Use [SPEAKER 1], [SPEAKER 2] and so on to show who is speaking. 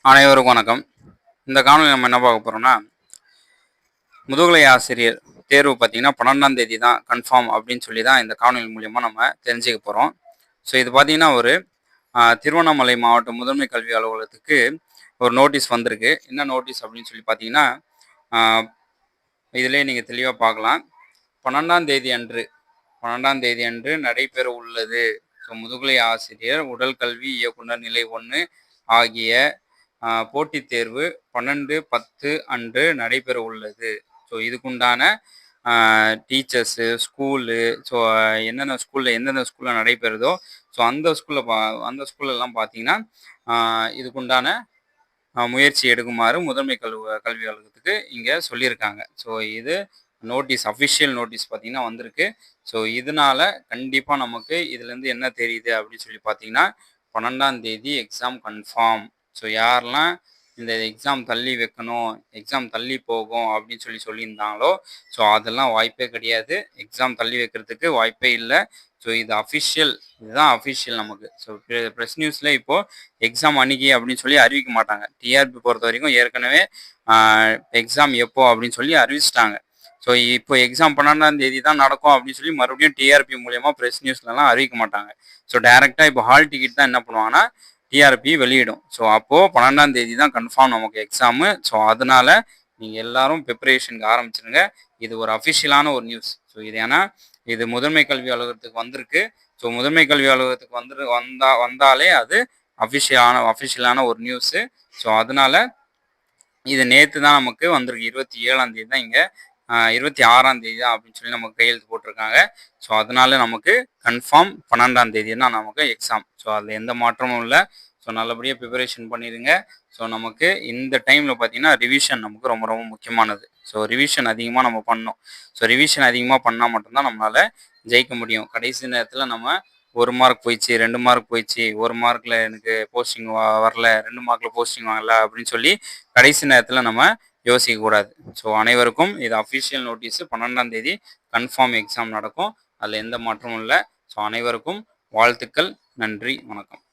[SPEAKER 1] அனைவருக்கும் வணக்கம். இந்த காணொலியில் நம்ம என்ன பார்க்க போகிறோம்னா, முதுகலை ஆசிரியர் தேர்வு பார்த்தீங்கன்னா 12ஆம் தேதி தான் கன்ஃபார்ம் அப்படின்னு சொல்லி தான் இந்த காணொலி மூலியமாக நம்ம தெரிஞ்சுக்க போகிறோம். ஸோ இது பார்த்தீங்கன்னா ஒரு திருவண்ணாமலை மாவட்ட முதன்மை கல்வி அலுவலகத்துக்கு ஒரு நோட்டீஸ் வந்திருக்கு. என்ன நோட்டீஸ் அப்படின்னு சொல்லி பார்த்தீங்கன்னா, இதிலே நீங்கள் தெளிவாக பார்க்கலாம். 12ஆம் தேதி அன்று நடைபெற உள்ளது. ஸோ முதுகலை ஆசிரியர் உடல் கல்வி இயக்குனர் நிலை 1 ஆகிய போட்டித் தேர்வு 12/10 அன்று நடைபெற உள்ளது. ஸோ இதுக்குண்டான டீச்சர்ஸு, ஸ்கூலு, ஸோ எந்தெந்த ஸ்கூலில் நடைபெறுதோ, ஸோ அந்த ஸ்கூல்லலாம் பார்த்தீங்கன்னா இதுக்குண்டான முயற்சி எடுக்குமாறு முதன்மை கல்வி அலுவலகத்துக்கு இங்கே சொல்லியிருக்காங்க. ஸோ இது நோட்டீஸ், அஃபிஷியல் நோட்டீஸ் பார்த்தீங்கன்னா வந்திருக்கு. ஸோ இதனால கண்டிப்பாக நமக்கு இதுலேருந்து என்ன தெரியுது அப்படின்னு சொல்லி பார்த்தீங்கன்னா, 12ஆம் தேதி எக்ஸாம் கன்ஃபார்ம். ஸோ யாரெல்லாம் இந்த எக்ஸாம் தள்ளி வைக்கணும், எக்ஸாம் தள்ளி போகும் அப்படின்னு சொல்லியிருந்தாங்களோ, ஸோ அதெல்லாம் வாய்ப்பே கிடையாது. எக்ஸாம் தள்ளி வைக்கிறதுக்கு வாய்ப்பே இல்லை. ஸோ இது இதுதான் அஃபிஷியல் நமக்கு. ஸோ ப்ரெஸ் நியூஸில் இப்போது எக்ஸாம் அன்னைக்கு அப்படின்னு சொல்லி அறிவிக்க மாட்டாங்க. டிஆர்பி பொறுத்த வரைக்கும் ஏற்கனவே எக்ஸாம் எப்போ அப்படின்னு சொல்லி அறிவிச்சிட்டாங்க. ஸோ இப்போ எக்ஸாம் 12ஆம் தேதி தான் நடக்கும் அப்படின்னு சொல்லி மறுபடியும் டிஆர்பி மூலியமாக ப்ரெஸ் நியூஸ்லலாம் அறிவிக்க மாட்டாங்க. ஸோ டைரெக்டாக இப்போ ஹால் டிக்கெட் தான் என்ன பண்ணுவாங்கன்னா டிஆர்பி வெளியிடும். ஸோ அப்போது 12ஆம் தேதி தான் கன்ஃபார்ம் நமக்கு எக்ஸாமு. ஸோ அதனால நீங்கள் எல்லாரும் ப்ரிப்பரேஷனுக்கு ஆரம்பிச்சிருங்க. இது ஒரு அஃபிஷியலான ஒரு நியூஸ். ஸோ இது ஏன்னா இது முதன்மை கல்வி அலுவலகத்துக்கு வந்திருக்கு. ஸோ முதன்மை கல்வி அலுவலகத்துக்கு வந்தாலே அது அஃபிஷியலான ஒரு நியூஸு. ஸோ அதனால இது நேற்று தான் நமக்கு வந்திருக்கு. 27ஆம் தேதி தான் இங்கே 26ஆம் தேதி தான் அப்படின்னு சொல்லி நமக்கு கையெழுத்து போட்டிருக்காங்க. ஸோ அதனால நமக்கு கன்ஃபார்ம் 12ஆம் தேதி தான் நமக்கு எக்ஸாம். ஸோ அதில் எந்த மாற்றமும் இல்லை. ஸோ நல்லபடியாக ப்ரிப்பரேஷன் பண்ணிடுங்க. ஸோ நமக்கு இந்த டைமில் பார்த்தீங்கன்னா ரிவிஷன் நமக்கு ரொம்ப ரொம்ப முக்கியமானது. ஸோ ரிவிஷன் அதிகமாக நம்ம பண்ணணும். ஸோ ரிவிஷன் அதிகமாக பண்ணால் மட்டும்தான் நம்மளால் ஜெயிக்க முடியும். கடைசி நேரத்தில் நம்ம 1 மார்க் போயிடுச்சு, 2 மார்க் போயிடுச்சு, 1 மார்க்கில் எனக்கு போஸ்டிங் வரல, 2 மார்க்கில் போஸ்டிங் வரல அப்படின்னு சொல்லி கடைசி நேரத்தில் நம்ம யோசிக்கக்கூடாது. ஸோ அனைவருக்கும் இது அஃபிஷியல் நோட்டீஸு. 12ஆம் தேதி கன்ஃபார்ம் எக்ஸாம் நடக்கும். அதில் எந்த மாற்றமும் இல்லை. ஸோ அனைவருக்கும் வாழ்த்துக்கள். நன்றி, வணக்கம்.